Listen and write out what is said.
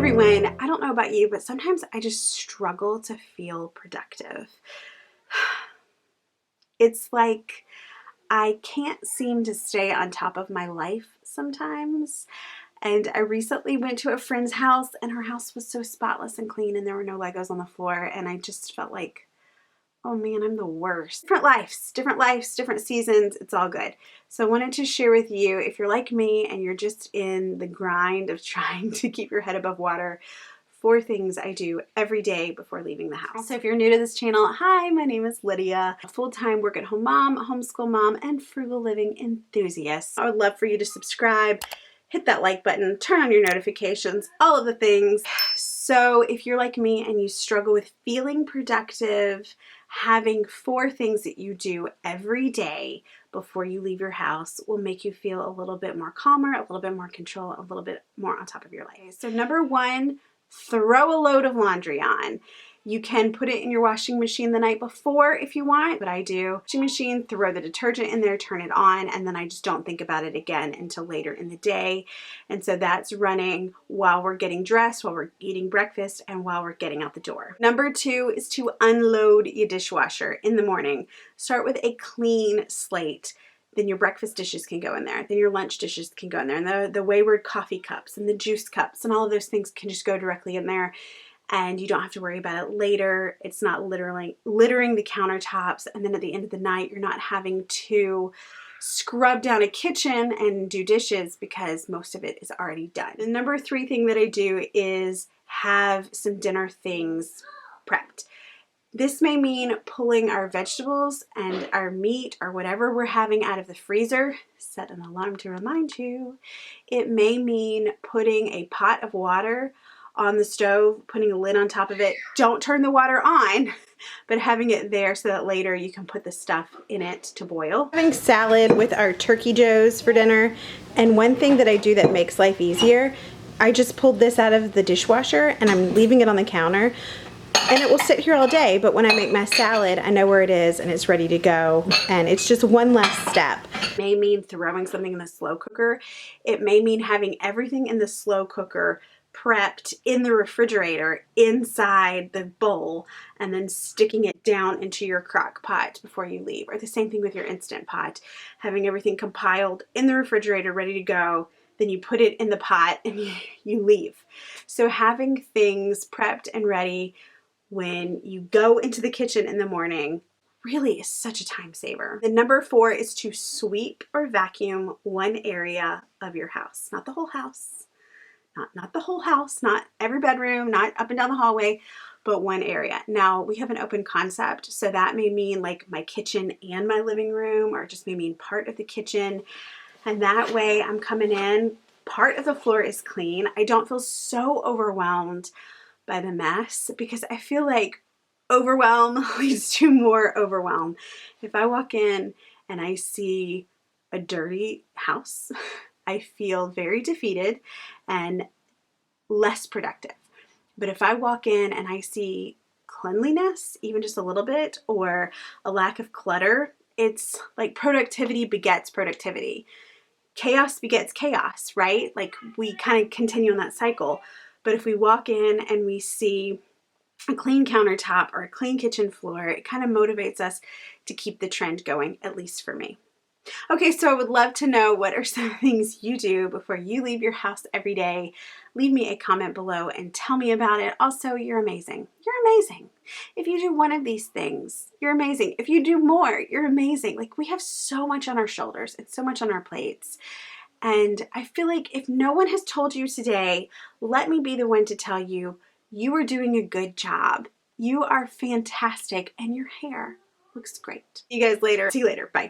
everyone. I don't know about you, but sometimes I just struggle to feel productive. It's like I can't seem to stay on top of my life sometimes. And I recently went to a friend's house and her house was so spotless and clean and there were no Legos on the floor, and I just felt like, oh man, I'm the worst. Different lives, different seasons, it's all good. So I wanted to share with you, if you're like me and you're just in the grind of trying to keep your head above water, 4 things I do every day before leaving the house. Also, if you're new to this channel, hi, my name is Lydia, a full-time work-at-home mom, homeschool mom, and frugal living enthusiast. I would love for you to subscribe, hit that like button, turn on your notifications, all of the things. So if you're like me and you struggle with feeling productive, having 4 things that you do every day before you leave your house will make you feel a little bit more calmer, a little bit more control, a little bit more on top of your life. So number 1, throw a load of laundry on. You can put it in your washing machine the night before if you want, but I do. Washing machine, throw the detergent in there, turn it on, and then I just don't think about it again until later in the day. And so that's running while we're getting dressed, while we're eating breakfast, and while we're getting out the door. Number 2 is to unload your dishwasher in the morning. Start with a clean slate. Then your breakfast dishes can go in there. Then your lunch dishes can go in there. And the wayward coffee cups and the juice cups and all of those things can just go directly in there. And you don't have to worry about it later. It's not littering the countertops. And then at the end of the night, you're not having to scrub down a kitchen and do dishes because most of it is already done. The number 3 thing that I do is have some dinner things prepped. This may mean pulling our vegetables and our meat or whatever we're having out of the freezer. Set an alarm to remind you. It may mean putting a pot of water on the stove, putting a lid on top of it. Don't turn the water on, but having it there so that later you can put the stuff in it to boil. Having salad with our turkey joes for dinner. And one thing that I do that makes life easier, I just pulled this out of the dishwasher and I'm leaving it on the counter. And it will sit here all day, but when I make my salad, I know where it is and it's ready to go. And it's just one less step. It may mean throwing something in the slow cooker. It may mean having everything in the slow cooker prepped in the refrigerator inside the bowl and then sticking it down into your crock pot before you leave. Or the same thing with your Instant Pot. Having everything compiled in the refrigerator ready to go, then you put it in the pot and you leave. So having things prepped and ready when you go into the kitchen in the morning really is such a time saver. The number 4 is to sweep or vacuum one area of your house. Not the whole house. Not the whole house, not every bedroom, not up and down the hallway, but one area. Now, we have an open concept, so that may mean like my kitchen and my living room, or just may mean part of the kitchen. And that way I'm coming in, part of the floor is clean. I don't feel so overwhelmed by the mess because I feel like overwhelm leads to more overwhelm. If I walk in and I see a dirty house, I feel very defeated and less productive. But if I walk in and I see cleanliness, even just a little bit, or a lack of clutter, it's like productivity begets productivity. Chaos begets chaos, right? Like we kind of continue on that cycle. But if we walk in and we see a clean countertop or a clean kitchen floor, it kind of motivates us to keep the trend going, at least for me. Okay, so I would love to know what are some things you do before you leave your house every day. Leave me a comment below and tell me about it. Also, you're amazing. You're amazing. If you do one of these things, you're amazing. If you do more, you're amazing. Like we have so much on our shoulders and so much on our plates. And I feel like if no one has told you today, let me be the one to tell you, you are doing a good job. You are fantastic and your hair looks great. See you guys later. See you later. Bye.